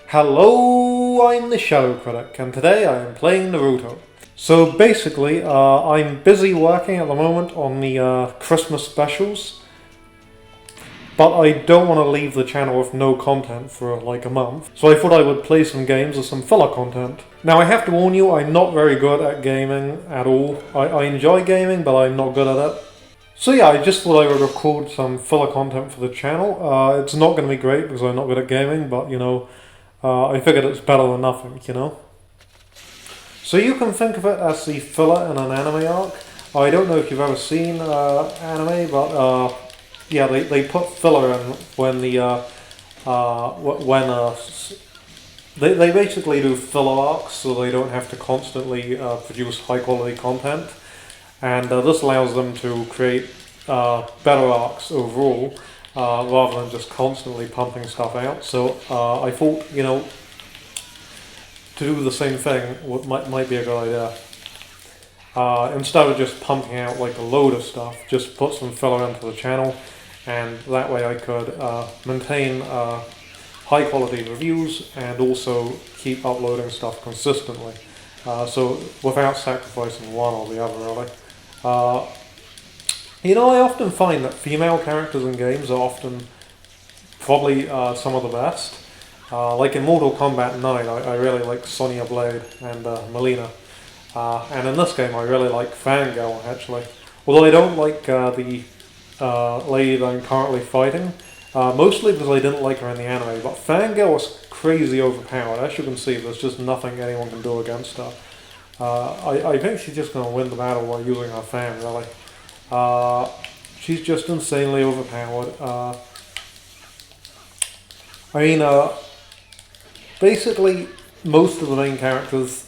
Hello, I'm the Shadow Critic, and today I am playing Naruto. So basically, I'm busy working at the moment on the Christmas specials, but I don't want to leave the channel with no content for like a month, so I thought I would play some games with some filler content. Now I have to warn you, I'm not very good at gaming at all. I enjoy gaming, but I'm not good at it. So yeah, I just thought I would record some filler content for the channel. It's not going to be great because I'm not good at gaming, but you know, I figured it's better than nothing, you know? So you can think of it as the filler in an anime arc. I don't know if you've ever seen anime, but yeah, they put filler in when they basically do filler arcs so they don't have to constantly produce high quality content. And this allows them to create better arcs overall, rather than just constantly pumping stuff out. So I thought, you know, to do the same thing might be a good idea. Instead of just pumping out like a load of stuff, just put some filler into the channel, and that way I could maintain high quality reviews and also keep uploading stuff consistently. So without sacrificing one or the other, really. You know, I often find that female characters in games are often probably some of the best. Like in Mortal Kombat 9, I really like Sonya Blade and Melina. And in this game, I really like Fangirl, actually. Although I don't like the lady that I'm currently fighting, mostly because I didn't like her in the anime. But Fangirl was crazy overpowered. As you can see, there's just nothing anyone can do against her. I think she's just going to win the battle by using her fan, really. She's just insanely overpowered. I mean, basically, most of the main characters,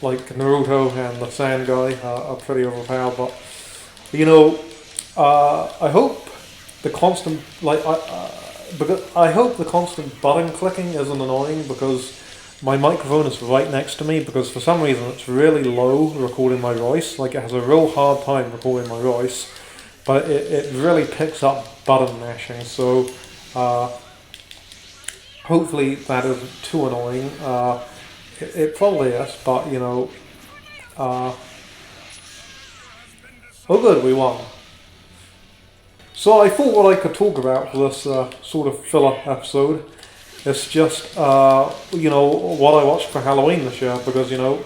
like Naruto and the Sand guy, are pretty overpowered. But you know, I hope the constant I hope the constant button clicking isn't annoying because my microphone is right next to me, because for some reason it's really low recording my voice. Like, it has a real hard time recording my voice, but it really picks up button mashing. So hopefully that isn't too annoying. It probably is, but you know, oh good, we won. So I thought what I could talk about for this sort of filler episode is just, you know, what I watched for Halloween this year, because, you know,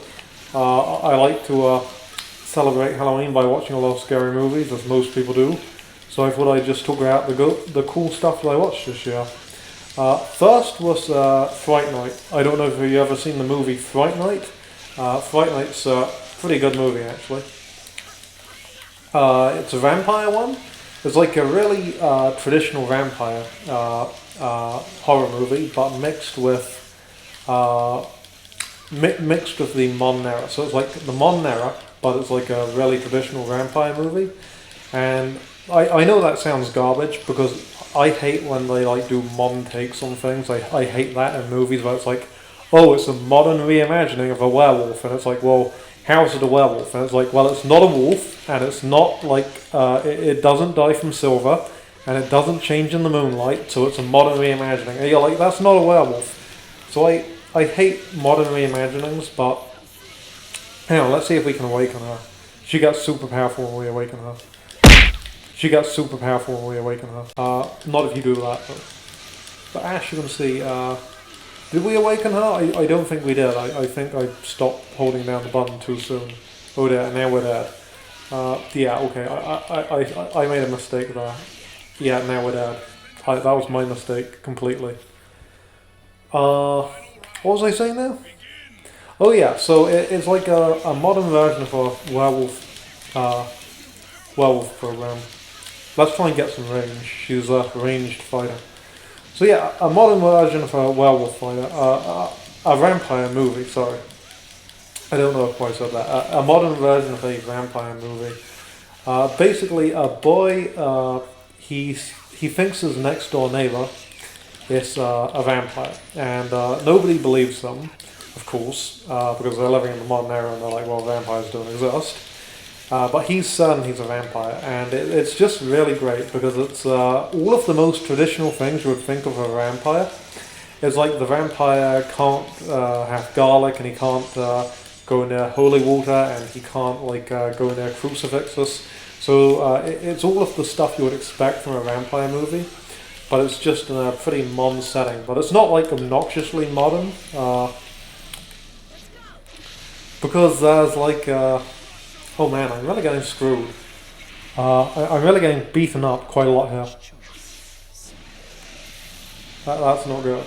I like to celebrate Halloween by watching a lot of scary movies, as most people do. So I thought I'd just talk about the cool stuff that I watched this year. First was Fright Night. I don't know if you've ever seen the movie Fright Night. Fright Night's a pretty good movie, actually. It's a vampire one. It's like a really traditional vampire horror movie, but mixed with the modern era. So it's like the modern era, but it's like a really traditional vampire movie. And I know that sounds garbage, because I hate when they like do modern takes on things. I hate that in movies where it's like, oh, it's a modern reimagining of a werewolf, and it's like, well, how is it a werewolf? And it's like, well, it's not a wolf, and it's not like, it doesn't die from silver, and it doesn't change in the moonlight, so it's a modern reimagining. And you're like, that's not a werewolf. So I hate modern reimaginings, but hang on, let's see if we can awaken her. She got super powerful when we awaken her. She got super powerful when we awaken her. Not if you do that, but Ash, you can see, did we awaken her? I don't think we did. I think I stopped holding down the button too soon. Oh dear, now we're dead. Yeah, okay, I made a mistake there. Yeah, now we're dead. That was my mistake, completely. What was I saying now? Oh yeah, so it's like a modern version of a werewolf program. Let's try and get some range. She's a ranged fighter. So yeah, a modern version of a werewolf fighter. A vampire movie, sorry. I don't know if I said that. A modern version of a vampire movie. Basically, a boy, he thinks his next door neighbor is a vampire, and nobody believes them, of course, because they're living in the modern era and they're like, well, vampires don't exist. But he's certain he's a vampire, and it's just really great because it's all of the most traditional things you would think of a vampire, is like the vampire can't have garlic, and he can't go near holy water, and he can't like go near crucifixes. So it's all of the stuff you would expect from a vampire movie, but it's just in a pretty modern setting. But it's not like obnoxiously modern, because there's like, oh man, I'm really getting screwed. I'm really getting beaten up quite a lot here. That's not good.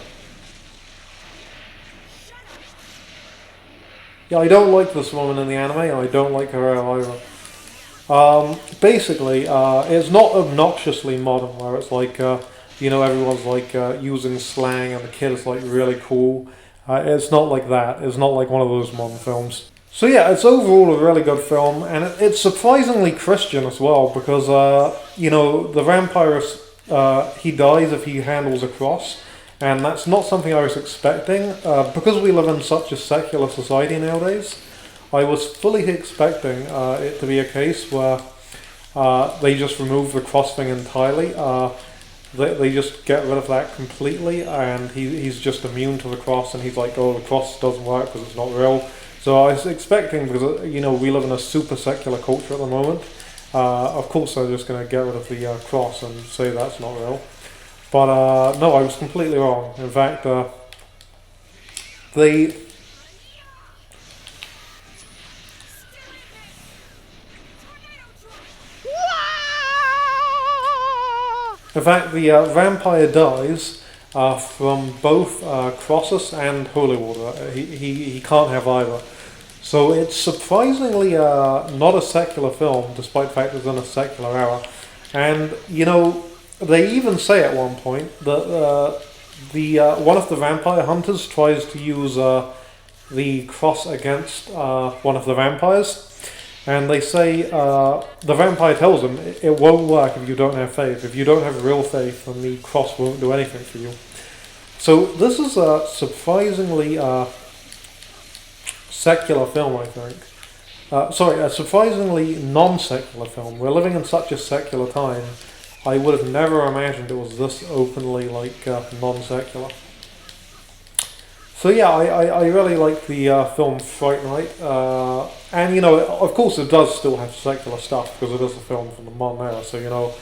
Yeah, I don't like this woman in the anime, and I don't like her either. Basically, it's not obnoxiously modern, where it's like, everyone's like using slang, and the kid is like really cool. It's not like that. It's not like one of those modern films. So yeah, it's overall a really good film, and it's surprisingly Christian as well, because, the vampire, he dies if he handles a cross, and that's not something I was expecting. Because we live in such a secular society nowadays, I was fully expecting it to be a case where they just remove the cross thing entirely. They just get rid of that completely, and he's just immune to the cross, and he's like, oh, the cross doesn't work because it's not real. So I was expecting, because we live in a super secular culture at the moment, of course they're just going to get rid of the cross and say that's not real. But no, I was completely wrong. In fact, they... In fact, the vampire dies from both crosses and holy water. He can't have either. So it's surprisingly not a secular film, despite the fact it's in a secular era. And, they even say at one point that one of the vampire hunters tries to use the cross against one of the vampires. And they say, the vampire tells him, it won't work if you don't have faith. If you don't have real faith, then the cross won't do anything for you. So this is a surprisingly secular film, I think. A surprisingly non-secular film. We're living in such a secular time, I would have never imagined it was this openly, non-secular. So yeah, I really like the film Fright Night, and of course it does still have secular stuff, because it is a film from the modern era, so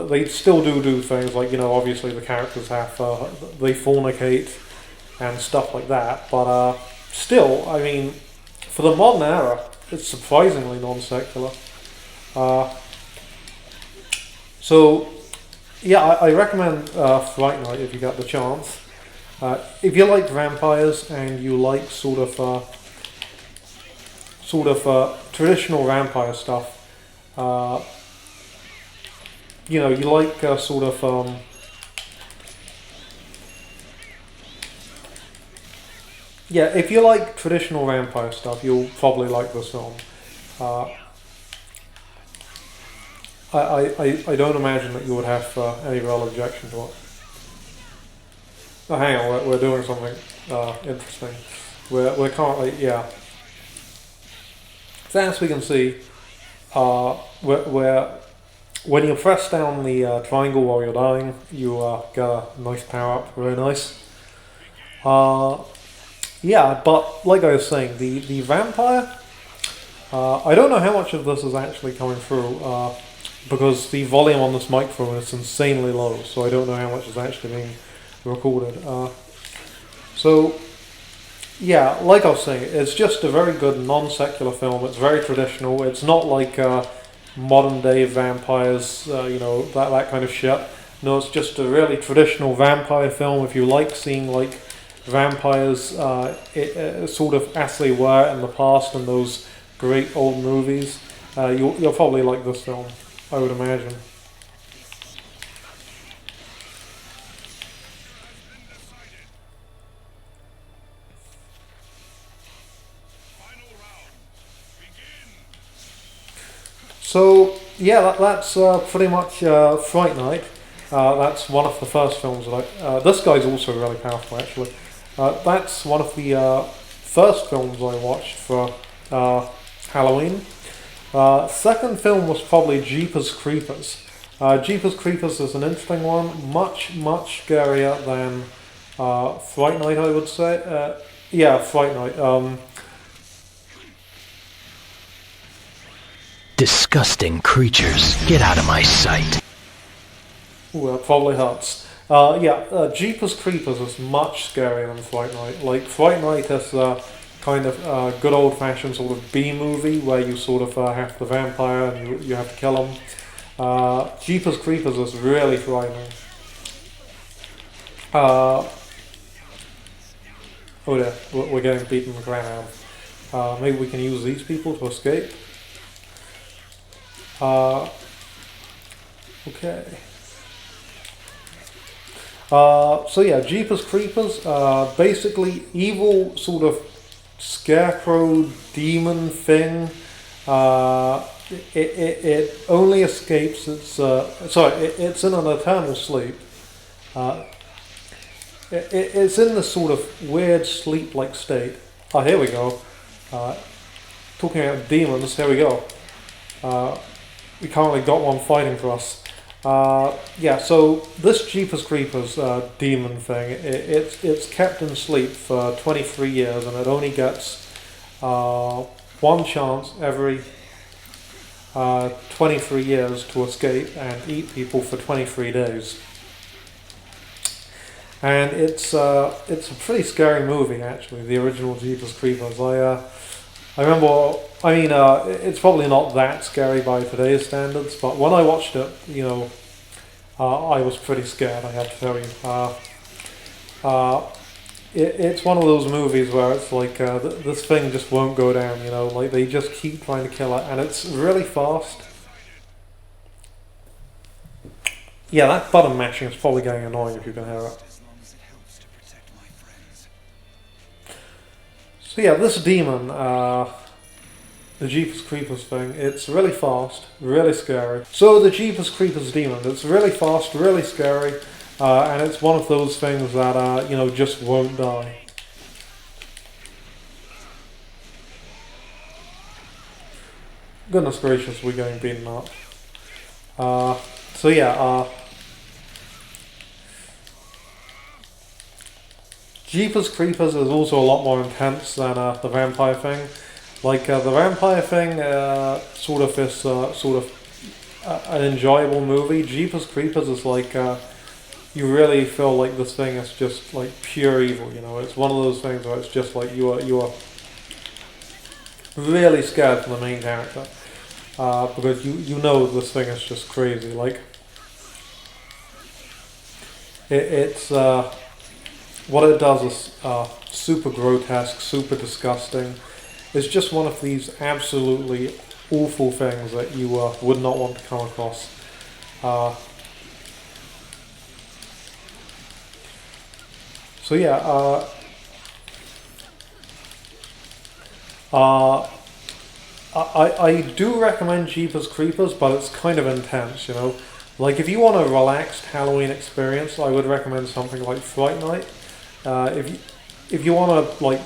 they still do things like, obviously the characters have, they fornicate and stuff like that, but still, I mean, for the modern era, it's surprisingly non-secular. So yeah, I recommend Fright Night if you get the chance. If you like vampires and you like sort of traditional vampire stuff, you like yeah, if you like traditional vampire stuff, you'll probably like this film. I don't imagine that you would have any real objection to it. Oh, hang on, we're doing something interesting. We're currently, yeah. So as we can see, when you press down the triangle while you're dying, you get a nice power up, very nice. Yeah, but like I was saying, the vampire, I don't know how much of this is actually coming through, because the volume on this microphone is insanely low, so I don't know how much is actually being recorded. So yeah, like I was saying, it's just a very good non-secular film. It's very traditional. It's not like modern day vampires, that kind of shit. No, it's just a really traditional vampire film. If you like seeing like vampires sort of as they were in the past in those great old movies, you'll probably like this film, I would imagine. So yeah, that's pretty much Fright Night. That's one of the first films that this guy's also really powerful, actually. That's one of the first films I watched for Halloween. Second film was probably Jeepers Creepers. Jeepers Creepers is an interesting one, much scarier than Fright Night, I would say. Yeah, Fright Night. Disgusting creatures, get out of my sight. Ooh, that probably hurts. Jeepers Creepers is much scarier than Fright Night. Like, Fright Night is kind of good old-fashioned sort of B-movie where you sort of have the vampire and you have to kill him. Jeepers Creepers is really frightening. Oh yeah, we're getting beaten the crap out of. Maybe we can use these people to escape. Okay. So yeah, Jeepers Creepers, basically evil sort of scarecrow demon thing. It only escapes its, it's in an eternal sleep. It's in this sort of weird sleep-like state. Oh, here we go. Talking about demons, here we go. We currently got one fighting for us. So this Jeepers Creepers demon thing, it's kept in sleep for 23 years and it only gets one chance every 23 years to escape and eat people for 23 days. And it's a pretty scary movie, actually, the original Jeepers Creepers. I remember, it's probably not that scary by today's standards, but when I watched it, I was pretty scared, I have to tell you. It's one of those movies where it's like, this thing just won't go down, like they just keep trying to kill it, and it's really fast. Yeah, that button mashing is probably getting annoying if you can hear it. So yeah, this demon, the Jeepers Creepers thing, it's really fast, really scary. So the Jeepers Creepers demon, it's really fast, really scary, and it's one of those things that, just won't die. Goodness gracious, we're getting beaten up. Jeepers Creepers is also a lot more intense than the vampire thing. Like the vampire thing, sort of is an enjoyable movie. Jeepers Creepers is like you really feel like this thing is just like pure evil. It's one of those things where it's just like you are really scared for the main character because you know this thing is just crazy. Like it's. What it does is super grotesque, super disgusting. It's just one of these absolutely awful things that you would not want to come across. I do recommend Jeepers Creepers, but it's kind of intense, Like if you want a relaxed Halloween experience, I would recommend something like Fright Night. If you want to like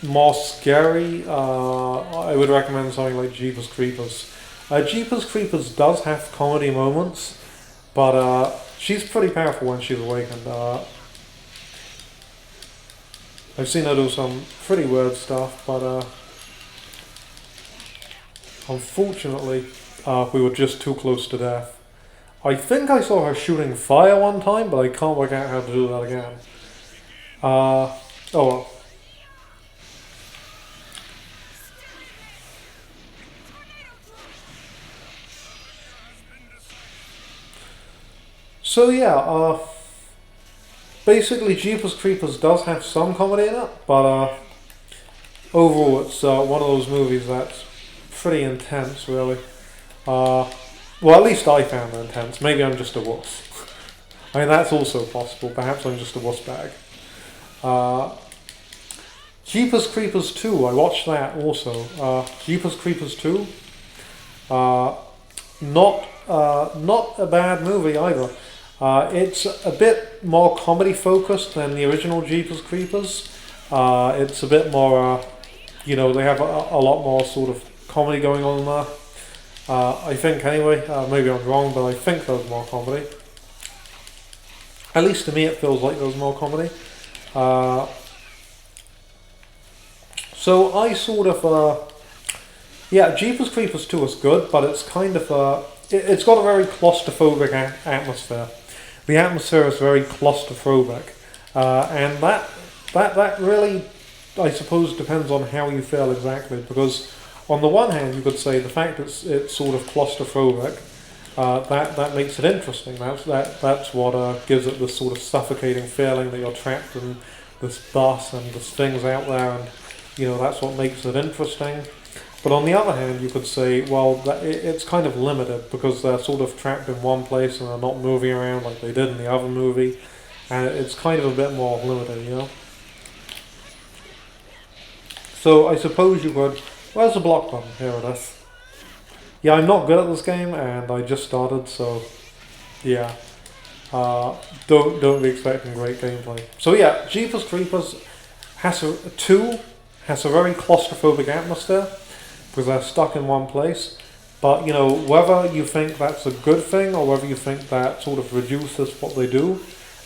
more scary, I would recommend something like Jeepers Creepers. Jeepers Creepers does have comedy moments, but she's pretty powerful when she's awakened. I've seen her do some pretty weird stuff, but unfortunately, we were just too close to death. I think I saw her shooting fire one time, but I can't work out how to do that again. Oh well. So yeah, basically Jeepers Creepers does have some comedy in it, but overall it's one of those movies that's pretty intense, really. Well, at least I found it intense. Maybe I'm just a wuss. I mean, that's also possible. Perhaps I'm just a wuss bag. Jeepers Creepers 2, I watched that also. Jeepers Creepers 2, not a bad movie either. It's a bit more comedy focused than the original Jeepers Creepers. It's a bit more, they have a lot more sort of comedy going on there. I think anyway, maybe I'm wrong, but I think there's more comedy. At least to me it feels like there's more comedy. Uh, so I sort of, yeah, Jeepers Creepers 2 is good, but it's kind of, it's got a very claustrophobic atmosphere. The atmosphere is very claustrophobic, and that really, I suppose, depends on how you feel exactly. Because on the one hand, you could say the fact it's sort of claustrophobic, that makes it interesting. That's what gives it this sort of suffocating feeling that you're trapped in this bus and there's things out there, and that's what makes it interesting. But on the other hand, you could say, well, it's kind of limited because they're sort of trapped in one place and they're not moving around like they did in the other movie, and it's kind of a bit more limited, So I suppose you could. Where's the block button? Here it is. Yeah, I'm not good at this game, and I just started, so yeah. Don't be expecting great gameplay. So yeah, Jeepers Creepers has a very claustrophobic atmosphere because they're stuck in one place. But whether you think that's a good thing or whether you think that sort of reduces what they do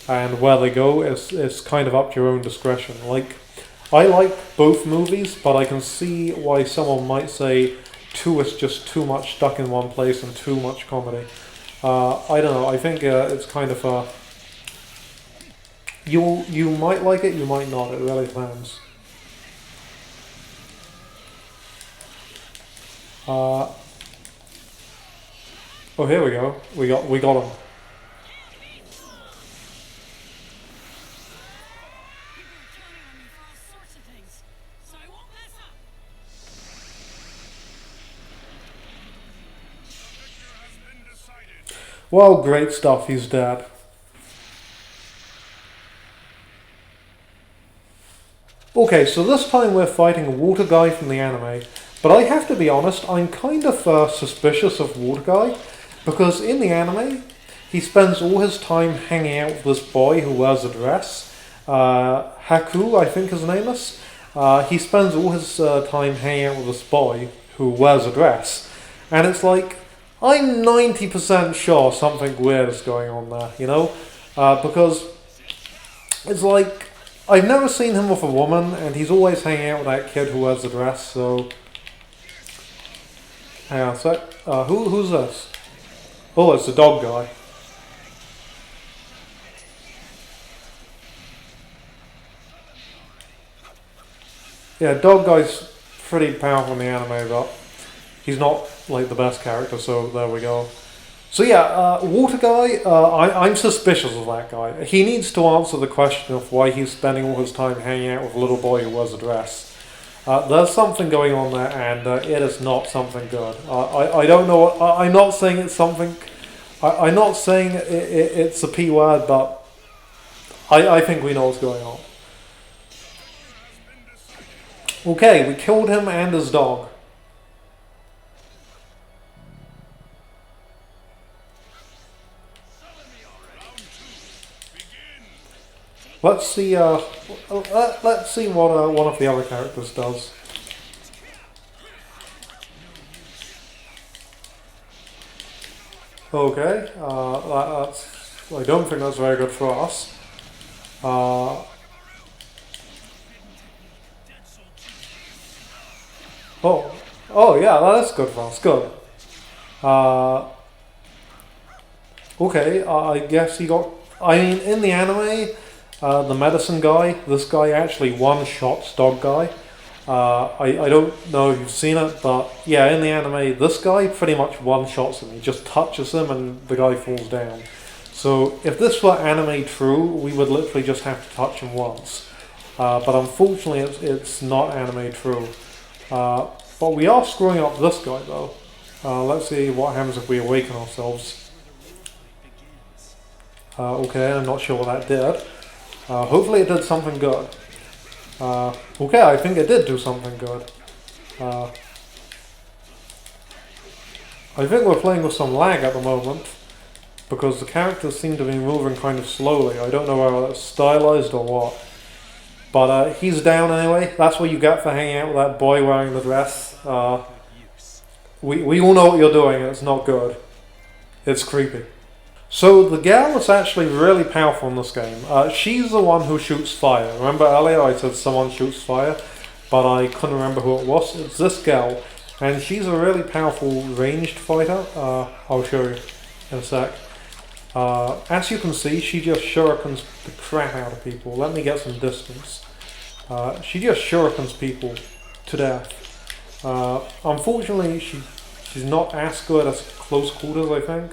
and where they go, is kind of up to your own discretion. Like, I like both movies, but I can see why someone might say 2 is just too much stuck in one place and too much comedy. I don't know. I think it's kind of you might like it, you might not. It really depends. Oh, here we go. We got him. Well, great stuff. He's dead. Okay, so this time we're fighting a water guy from the anime. But I have to be honest, I'm kind of suspicious of Water Guy, because in the anime, he spends all his time hanging out with this boy who wears a dress. Haku, I think his name is. He spends all his time hanging out with this boy who wears a dress. And it's like, I'm 90% sure something weird is going on there, because it's like, I've never seen him with a woman, and he's always hanging out with that kid who wears a dress, so... Hang on a sec. Who's this? Oh, it's the dog guy. Yeah, dog guy's pretty powerful in the anime, but he's not like the best character, so there we go. So yeah, Water Guy, I'm suspicious of that guy. He needs to answer the question of why he's spending all his time hanging out with a little boy who wears a dress. There's something going on there, and it is not something good. I don't know what... I'm not saying it's something... I'm not saying it's a P word, but I think we know what's going on. Okay, we killed him and his dog. Let's see. Let's see what one of the other characters does. Okay. That's. I don't think that's very good for us. Oh. Oh yeah, that's good for us. Good. Okay. I guess he got. I mean, in the anime. The medicine guy, this guy actually one-shots dog guy. I don't know if you've seen it, but yeah, in the anime, this guy pretty much one-shots him. He just touches him and the guy falls down. So if this were anime true, we would literally just have to touch him once. But unfortunately, it's not anime true. But we are screwing up this guy though. Let's see what happens if we awaken ourselves. Okay, I'm not sure what that did. Hopefully it did something good. Okay, I think it did do something good. I think we're playing with some lag at the moment, because the characters seem to be moving kind of slowly. I don't know whether that's stylized or what. But he's down anyway. That's what you get for hanging out with that boy wearing the dress. We all know what you're doing, and it's not good. It's creepy. So the gal is actually really powerful in this game. She's the one who shoots fire. Remember earlier I said someone shoots fire, but I couldn't remember who it was. It's this gal, and she's a really powerful ranged fighter. I'll show you in a sec. As you can see, she just shurikens the crap out of people. Let me get some distance. She just shurikens people to death. Unfortunately, she's not as good as close quarters, I think.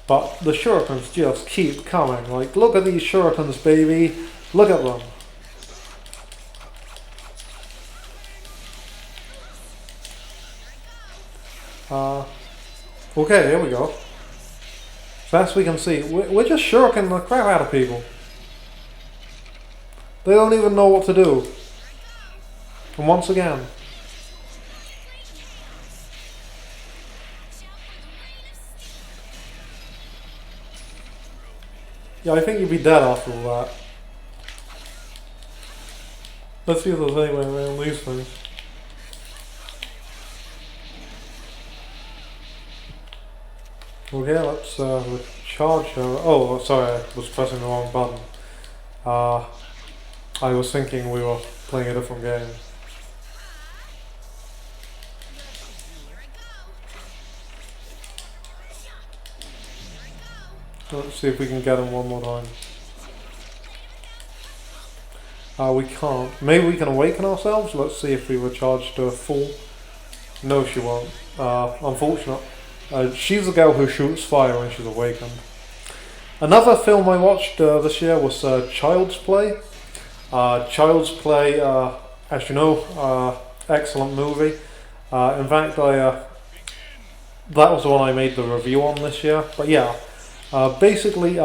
But the shurikens just keep coming. Like, look at these shurikens, baby. Look at them. Okay, here we go. So as we can see, we're just shurikening the crap out of people. They don't even know what to do. And once again, yeah, I think you'd be dead after all that. Let's see if there's any way around these things. Okay, let's recharge her. Oh, sorry, I was pressing the wrong button. I was thinking we were playing a different game. Let's see if we can get him one more time. We can't. Maybe we can awaken ourselves? Let's see if we recharge to full. No, she won't. Unfortunate. She's the girl who shoots fire when she's awakened. Another film I watched this year was Child's Play. Child's Play, as you know, excellent movie. In fact, that was the one I made the review on this year. But yeah, basically,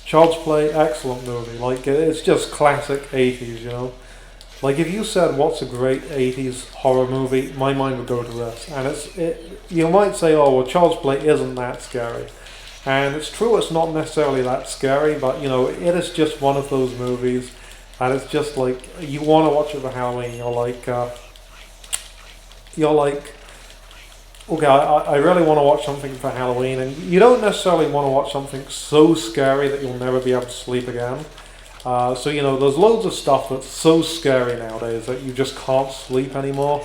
Child's Play, excellent movie. Like, it's just classic 80s, you know. Like, if you said, what's a great 80s horror movie, my mind would go to this. And you might say, oh, well, Child's Play isn't that scary. And it's true, it's not necessarily that scary, but, you know, it is just one of those movies. And it's just like, you want to watch it for Halloween. You're like, okay, I really want to watch something for Halloween. And you don't necessarily want to watch something so scary that you'll never be able to sleep again. So, you know, there's loads of stuff that's so scary nowadays that you just can't sleep anymore.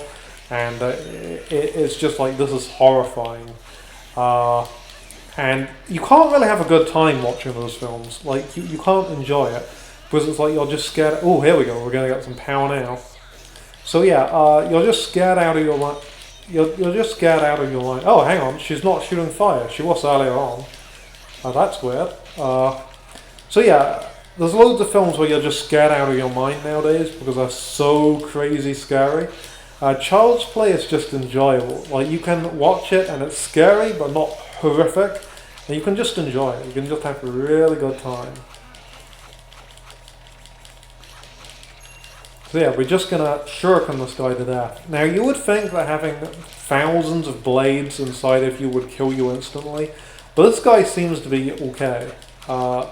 And it's just like, this is horrifying. And you can't really have a good time watching those films. Like, you can't enjoy it. Because it's like, you're just scared. Oh, here we go. We're going to get some power now. So, yeah, you're just scared out of your mind. You're just scared out of your mind. Oh, hang on. She's not shooting fire. She was earlier on. That's weird. So, yeah. There's loads of films where you're just scared out of your mind nowadays because they're so crazy scary. Child's Play is just enjoyable. Like, you can watch it and it's scary but not horrific, and you can just enjoy it. You can just have a really good time. So yeah, we're just gonna shuriken this guy to death. Now, you would think that having thousands of blades inside of you would kill you instantly, but this guy seems to be okay.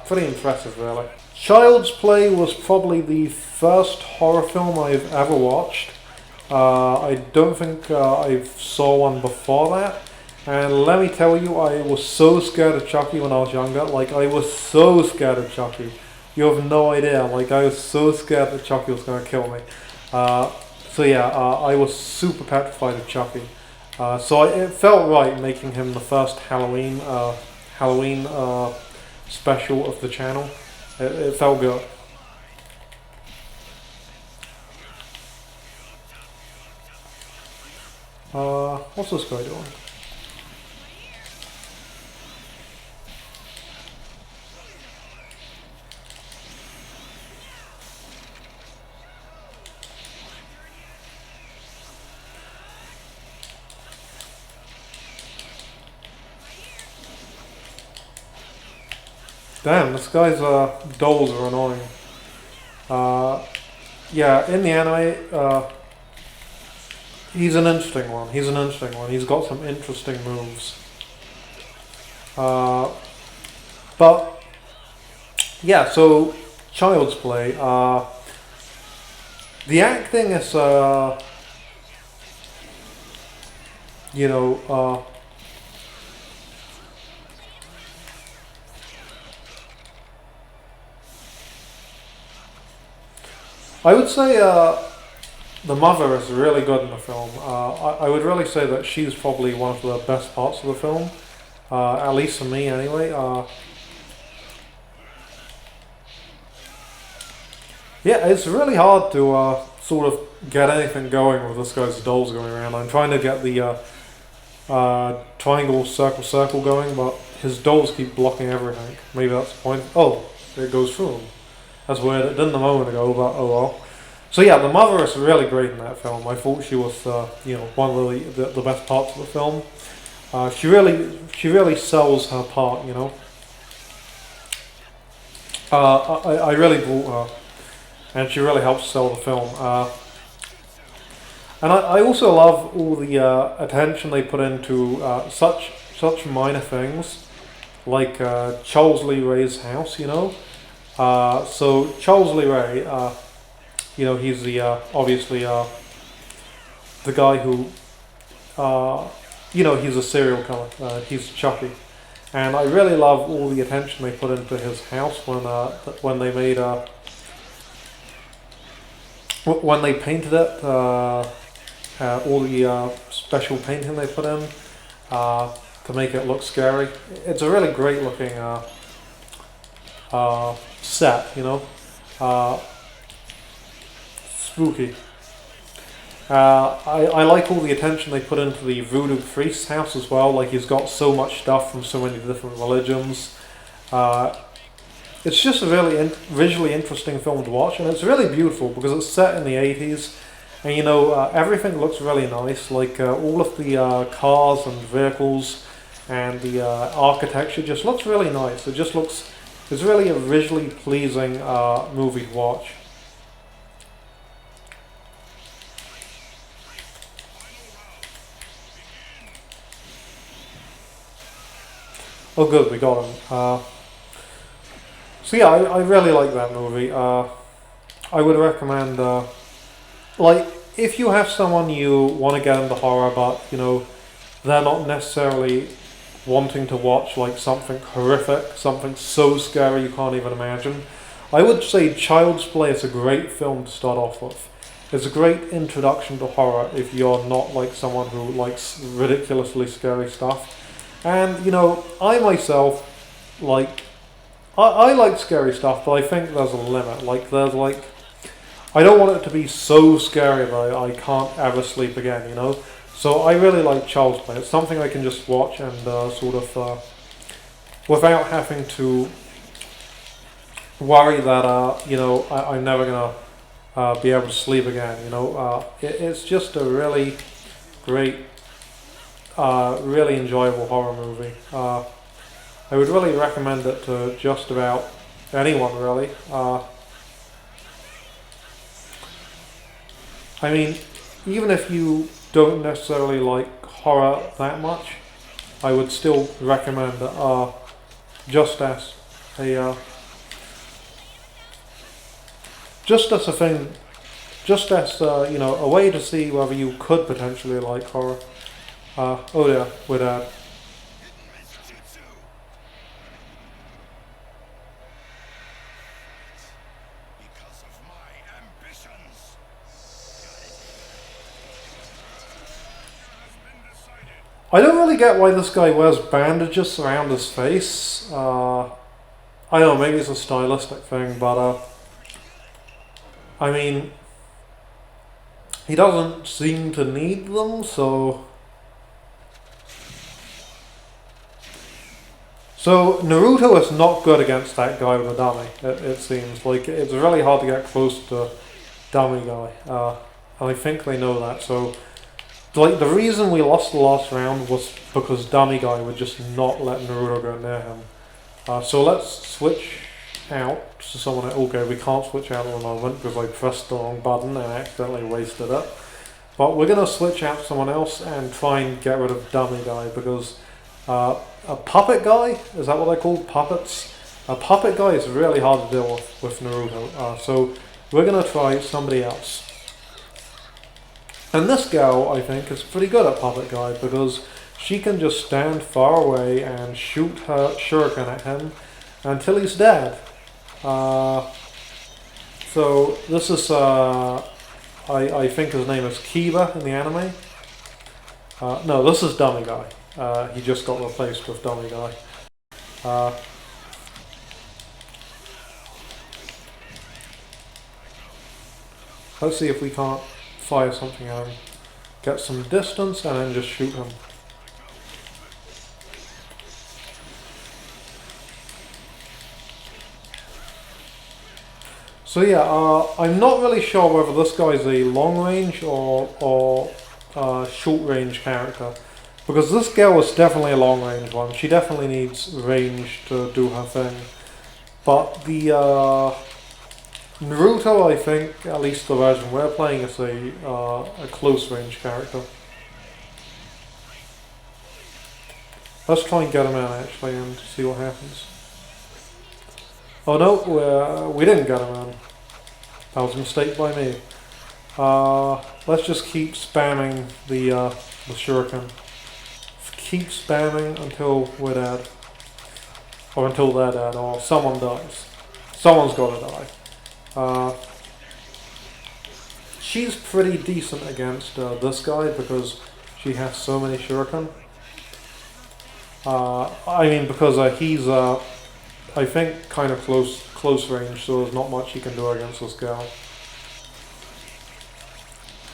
Pretty impressive, really. Child's Play was probably the first horror film I've ever watched. I don't think I saw one before that. And let me tell you, I was so scared of Chucky when I was younger. Like, I was so scared of Chucky. You have no idea. Like, I was so scared that Chucky was going to kill me. So yeah, I was super petrified of Chucky. So it felt right making him the first Halloween special of the channel. It felt good. What's this guy doing? Damn, this guy's dolls are annoying. Yeah, in the anime, he's an interesting one. He's got some interesting moves. But yeah, so Child's Play. The acting is, I would say the mother is really good in the film. I would really say that she's probably one of the best parts of the film, at least for me anyway. Yeah, it's really hard to sort of get anything going with this guy's dolls going around. I'm trying to get the triangle, circle, circle going, but his dolls keep blocking everything. Maybe that's the point. Oh, it goes through them. That's weird. It didn't a moment ago, but oh well. So yeah, the mother is really great in that film. I thought she was, one of the best parts of the film. She really sells her part. I really bought her, and she really helps sell the film. And I also love all the attention they put into such minor things, like Charles Lee Ray's house. So Charles Lee Ray, he's the obviously the guy who, he's a serial killer. He's Chucky, and I really love all the attention they put into his house when they made when they painted it. All the special painting they put in to make it look scary. It's a really great looking set, spooky. I like all the attention they put into the voodoo priest's house as well. Like, he's got so much stuff from so many different religions. It's just a really visually interesting film to watch, and it's really beautiful because it's set in the 80s, and everything looks really nice. Like all of the cars and vehicles and the architecture just looks really nice. It's really a visually pleasing movie to watch. Oh good, we got him. So yeah, I really like that movie. I would recommend, if you have someone you want to get into horror, but they're not necessarily wanting to watch like something horrific, something so scary you can't even imagine, I would say Child's Play is a great film to start off with. It's a great introduction to horror if you're not like someone who likes ridiculously scary stuff. And I myself I like scary stuff, but I think there's a limit. I don't want it to be so scary that I can't ever sleep again, So I really like Child's Play. It's something I can just watch and without having to worry that, I'm never going to be able to sleep again, It's just a really great, really enjoyable horror movie. I would really recommend it to just about anyone, really. I mean, even if you don't necessarily like horror that much, I would still recommend it just as a a way to see whether you could potentially like horror. Oh yeah, with that. I don't really get why this guy wears bandages around his face. I don't know, maybe it's a stylistic thing, but I mean, he doesn't seem to need them, so Naruto is not good against that guy with a dummy, it seems. Like, it's really hard to get close to dummy guy, and I think they know that, so the reason we lost the last round was because dummy guy would just not let Naruto go near him. So let's switch out to someone. Okay, we can't switch out at the moment because I pressed the wrong button and accidentally wasted it. But we're going to switch out to someone else and try and get rid of dummy guy because a puppet guy, is that what they're called? Puppets? A puppet guy is really hard to deal with Naruto. So we're going to try somebody else. And this gal, I think, is pretty good at puppet guy because she can just stand far away and shoot her shuriken at him until he's dead. So So this is, I think his name is Kiba in the anime. No, this is Dummy Guy. He just got replaced with Dummy Guy. Let's see if we can't fire something at him. Get some distance and then just shoot him. So yeah, I'm not really sure whether this guy's a long range or short range character, because this girl is definitely a long range one. She definitely needs range to do her thing. But the Naruto, I think, at least the version we're playing, is a close range character. Let's try and get him in actually and see what happens. Oh no, we didn't get him in. That was a mistake by me. Let's just keep spamming the shuriken. Keep spamming until we're dead. Or until they're dead, or someone dies. Someone's gotta die. She's pretty decent against this guy because she has so many shuriken. I mean, because he's I think kind of close range, so there's not much he can do against this girl.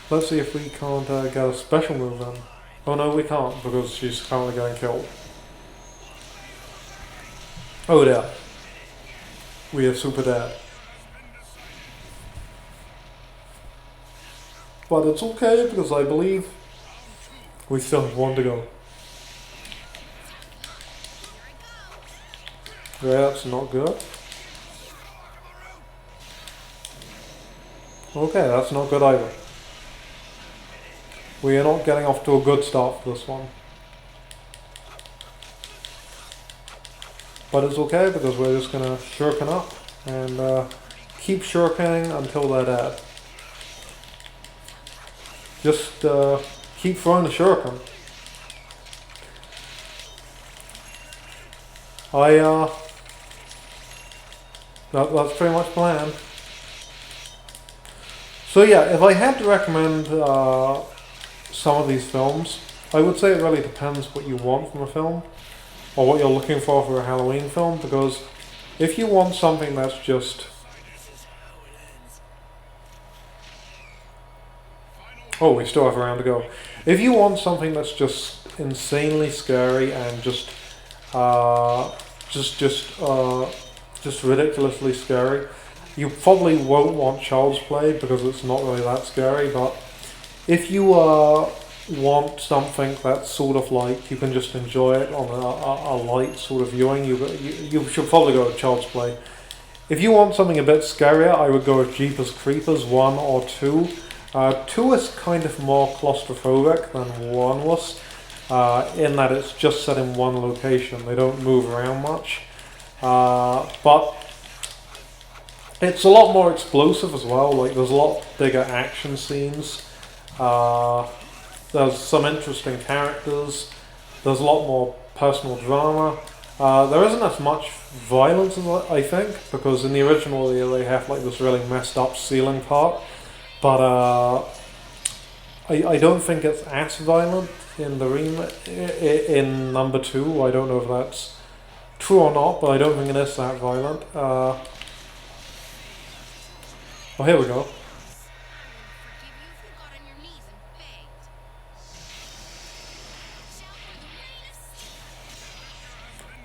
Let's see if we can't get a special move in. Oh no, we can't because she's currently getting killed. Oh dear. We are super dead. But it's okay because I believe we still have one to go. Yeah, that's not good. Okay, that's not good either. We are not getting off to a good start for this one. But it's okay because we're just gonna shuriken up and keep shurikening until they're dead. Just keep throwing the shuriken. That's pretty much the plan. So yeah, if I had to recommend some of these films, I would say it really depends what you want from a film, or what you're looking for a Halloween film, because if you want something that's just... Oh, we still have a round to go. If you want something that's just insanely scary and just ridiculously scary, you probably won't want Child's Play because it's not really that scary. But if you want something that's sort of like you can just enjoy it on a light sort of viewing, you should probably go with Child's Play. If you want something a bit scarier, I would go with Jeepers Creepers 1 or 2. 2 is kind of more claustrophobic than 1 was, in that it's just set in one location. They don't move around much. But it's a lot more explosive as well. Like, there's a lot bigger action scenes. There's some interesting characters. There's a lot more personal drama. There isn't as much violence, I think, because in the original they have like this really messed up ceiling part. But I don't think it's as violent in the in number 2. I don't know if that's true or not, but I don't think it is that violent. Oh, here we go.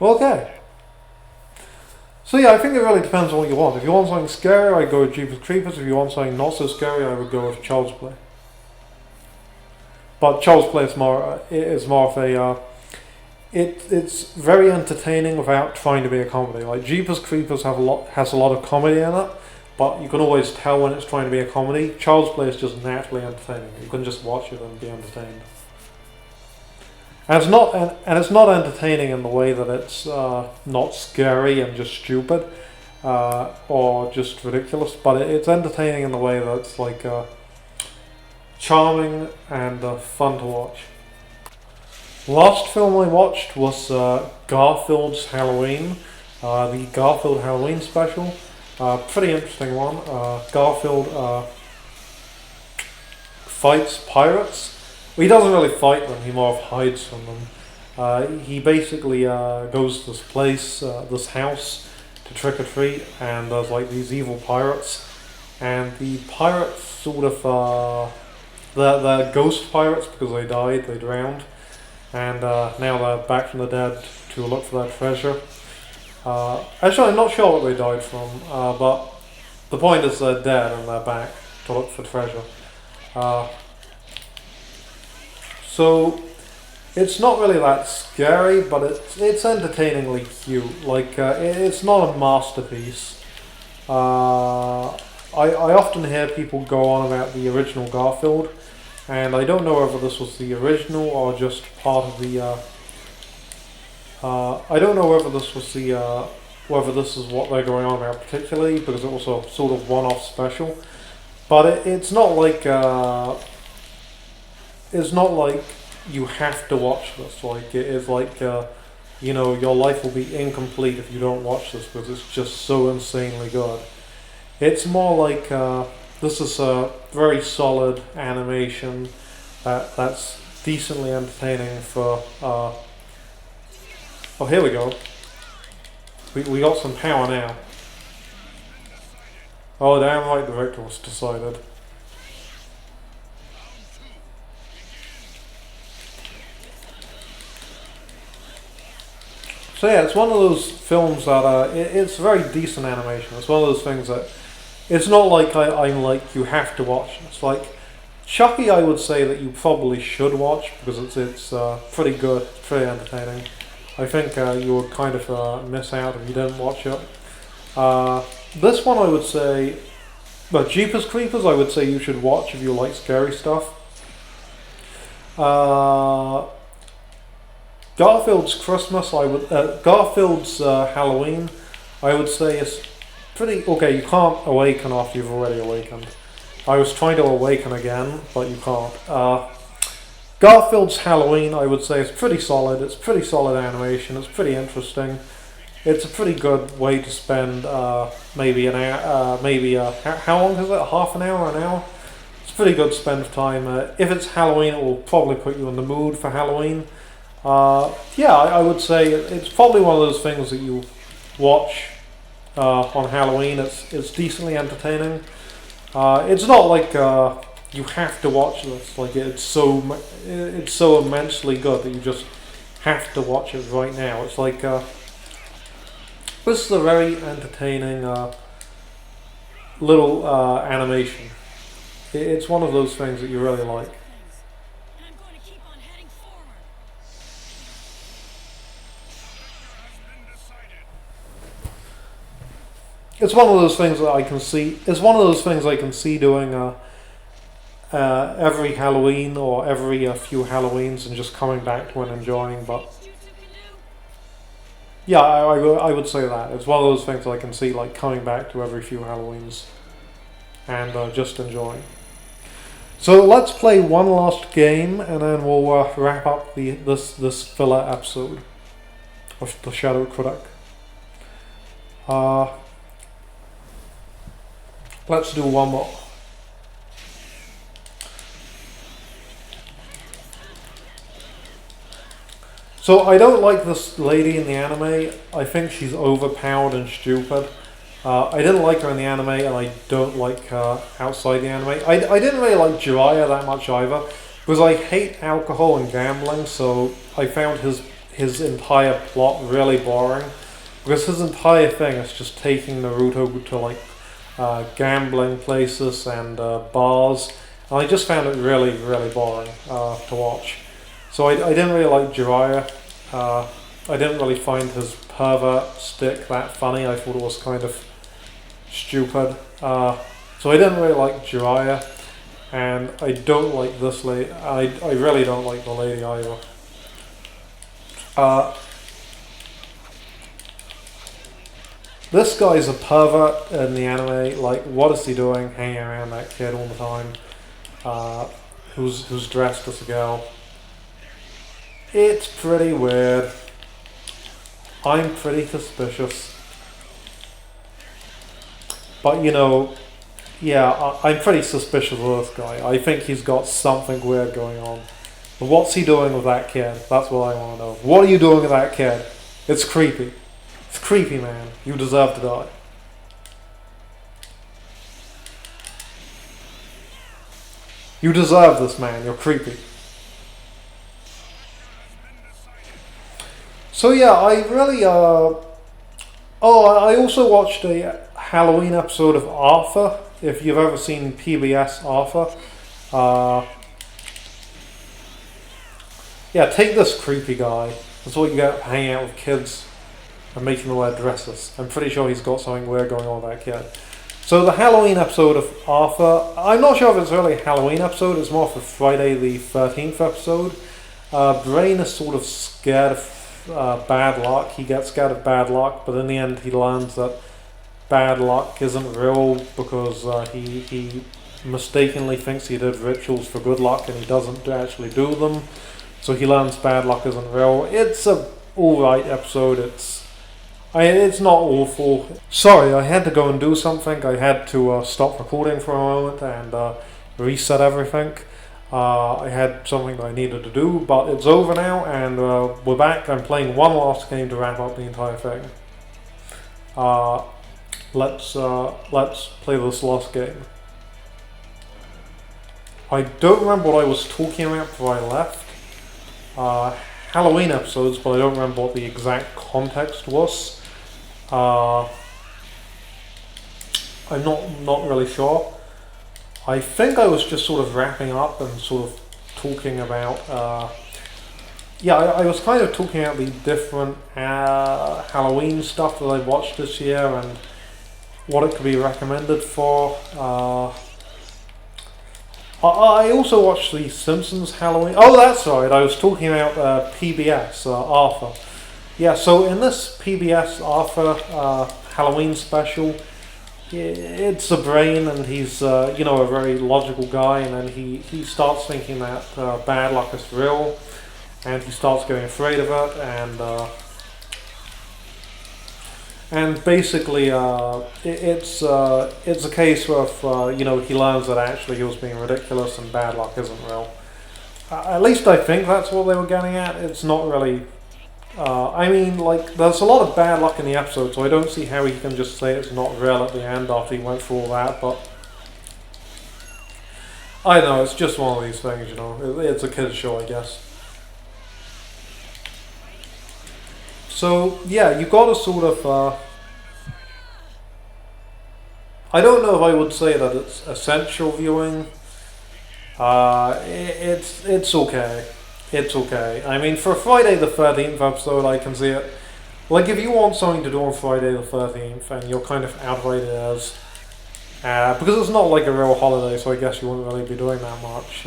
Okay. So yeah, I think it really depends on what you want. If you want something scary, I'd go with Jeepers Creepers. If you want something not so scary, I would go with Child's Play. But Child's Play is more of a... It's very entertaining without trying to be a comedy. Like Jeepers Creepers has a lot of comedy in it, but you can always tell when it's trying to be a comedy. Child's Play is just naturally entertaining. You can just watch it and be entertained. And it's not entertaining in the way that it's not scary and just stupid or just ridiculous, but it's entertaining in the way that it's like charming and fun to watch. Last film I watched was Garfield's Halloween, the Garfield Halloween special. Pretty interesting one. Garfield fights pirates. Well, he doesn't really fight them, he more hides from them. He basically goes to this place, this house, to trick or treat, and there's like these evil pirates. And the pirates sort of, they're ghost pirates because they died, they drowned. And now they're back from the dead to look for their treasure. Actually, I'm not sure what they died from, but the point is they're dead and they're back to look for treasure. So it's not really that scary, but it's entertainingly cute. Like it's not a masterpiece. I often hear people go on about the original Garfield, and I don't know whether this was the original or just part of the. I don't know whether this was the whether this is what they're going on about particularly, because it was a sort of one-off special. But it's not like you have to watch this. Like it is like you know, your life will be incomplete if you don't watch this because it's just so insanely good. It's more like this is a very solid animation that's decently entertaining for. Oh, here we go. We got some power now. Oh, damn right, the victor was decided. So yeah, it's one of those films that it's very decent animation. It's one of those things that it's not like I'm like you have to watch. It's like Chucky. I would say that you probably should watch because it's pretty good, pretty entertaining. I think you would kind of miss out if you didn't watch it. This one I would say, but Jeepers Creepers I would say you should watch if you like scary stuff. Garfield's Christmas, Garfield's Halloween, I would say is pretty okay. You can't awaken after you've already awakened. I was trying to awaken again, but you can't. Garfield's Halloween, I would say, is pretty solid. It's pretty solid animation. It's pretty interesting. It's a pretty good way to spend maybe an hour, how long is it? Half an hour, an hour? It's pretty good spend of time. If it's Halloween, it will probably put you in the mood for Halloween. Yeah, I would say it's probably one of those things that you watch on Halloween. It's decently entertaining. It's not like you have to watch this. Like it's so immensely good that you just have to watch it right now. It's like this is a very entertaining little animation. It's one of those things that you really like. It's one of those things that I can see. It's one of those things I can see doing every Halloween or every few Halloweens and just coming back to and enjoying. But yeah, I would say that it's one of those things I can see like coming back to every few Halloweens and just enjoying. So let's play one last game and then we'll wrap up this filler episode of the Shadow Critic. Let's do one more. So I don't like this lady in the anime. I think she's overpowered and stupid. I didn't like her in the anime and I don't like her outside the anime. I didn't really like Jiraiya that much either because I hate alcohol and gambling, so I found his entire plot really boring because his entire thing is just taking Naruto to like gambling places and bars, and I just found it really, really boring to watch. So I didn't really like Jiraiya. I didn't really find his pervert stick that funny. I thought it was kind of stupid. So I didn't really like Jiraiya, and I don't like this lady. I really don't like the lady either. This guy's a pervert in the anime. Like, what is he doing hanging around that kid all the time? Who's dressed as a girl? It's pretty weird. I'm pretty suspicious. But yeah, I'm pretty suspicious of this guy. I think he's got something weird going on. But what's he doing with that kid? That's what I want to know. What are you doing with that kid? It's creepy. It's creepy, man. You deserve to die. You deserve this, man. You're creepy. So yeah, I really I also watched a Halloween episode of Arthur. If you've ever seen PBS Arthur, yeah, take this creepy guy. That's what you get hanging out with kids and making them wear dresses. I'm pretty sure he's got something weird going on with that kid. So the Halloween episode of Arthur, I'm not sure if it's really a Halloween episode, it's more of a Friday the 13th episode. Brain is sort of scared of bad luck. He gets scared of bad luck, but in the end he learns that bad luck isn't real because he mistakenly thinks he did rituals for good luck and he doesn't actually do them. So he learns bad luck isn't real. It's a alright episode. It's not awful. Sorry, I had to go and do something. I had to stop recording for a moment and reset everything. I had something that I needed to do, but it's over now and we're back. I'm playing one last game to wrap up the entire thing. Let's play this last game. I don't remember what I was talking about before I left. Halloween episodes, but I don't remember what the exact context was. I'm not really sure. I think I was just sort of wrapping up and sort of talking about I was kind of talking about the different Halloween stuff that I watched this year and what it could be recommended for. I also watched the Simpsons Halloween. Oh, that's right. I was talking about PBS Arthur. Yeah. So in this PBS Arthur Halloween special, it's a brain, and he's a very logical guy, and then he starts thinking that bad luck is real, and he starts getting afraid of it, and basically it's a case of he learns that actually he was being ridiculous and bad luck isn't real. At least I think that's what they were getting at. It's not really. There's a lot of bad luck in the episode, so I don't see how he can just say it's not real at the end after he went through all that, but I don't know, it's just one of these things, it's a kid's show, I guess. So, yeah, you gotta sort of, I don't know if I would say that it's essential viewing. It's okay. It's okay. I mean, for Friday the 13th episode, I can see it. Like, if you want something to do on Friday the 13th and you're kind of out of ideas, because it's not like a real holiday, so I guess you wouldn't really be doing that much.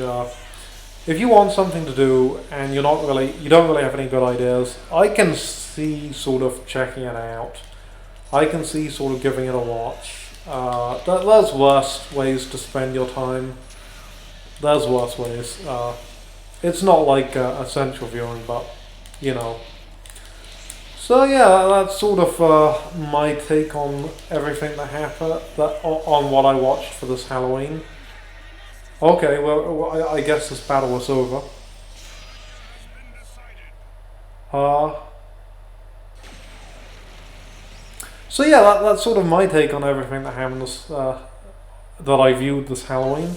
If you want something to do and you don't really have any good ideas, I can see sort of checking it out. I can see sort of giving it a watch. There's worse ways to spend your time. There's worse ways. It's not like essential viewing, but So yeah, that's sort of my take on everything that happened, on what I watched for this Halloween. Okay, well I guess this battle is over. So yeah, that's sort of my take on everything that happened that I viewed this Halloween.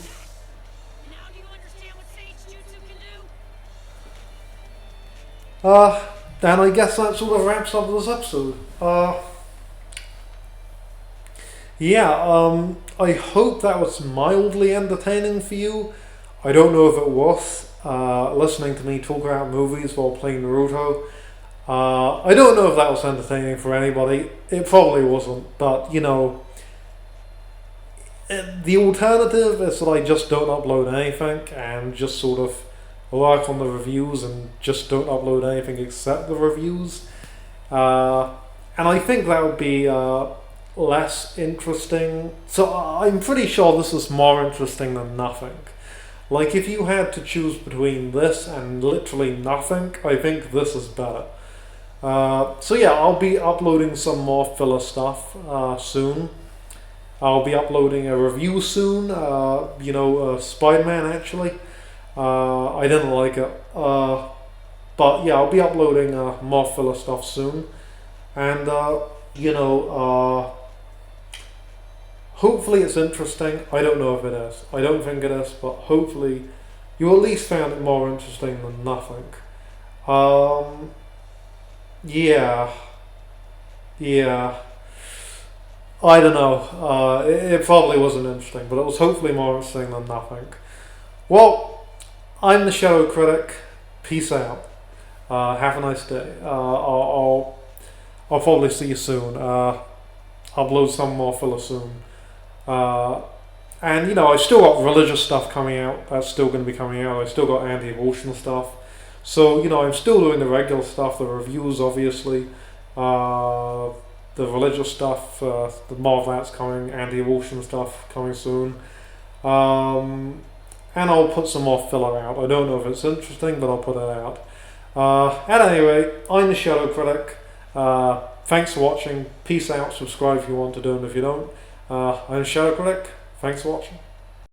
And I guess that sort of wraps up this episode. I hope that was mildly entertaining for you. I don't know if it was, listening to me talk about movies while playing Naruto. I don't know if that was entertaining for anybody. It probably wasn't, but the alternative is that I just don't upload anything and just sort of work on the reviews and just don't upload anything except the reviews. And I think that would be less interesting. So I'm pretty sure this is more interesting than nothing. Like, if you had to choose between this and literally nothing, I think this is better. So yeah, I'll be uploading some more filler stuff soon. I'll be uploading a review soon. Spider-Man actually. I didn't like it. But yeah, I'll be uploading more filler stuff soon. And, hopefully it's interesting. I don't know if it is. I don't think it is, but hopefully you at least found it more interesting than nothing. Yeah. Yeah. I don't know. It probably wasn't interesting, but it was hopefully more interesting than nothing. Well, I'm the Shadow Critic. Peace out. Have a nice day. I'll probably see you soon. Upload some more filler soon. And I've still got religious stuff coming out. That's still going to be coming out. I've still got anti-abortion stuff. So I'm still doing the regular stuff, the reviews, obviously, the religious stuff. The more of that's coming. Anti-abortion stuff coming soon. And I'll put some more filler out. I don't know if it's interesting, but I'll put it out. And anyway, I'm the Shadow Critic. Thanks for watching. Peace out. Subscribe if you want to do, and if you don't. I'm Shadow Critic. Thanks for watching.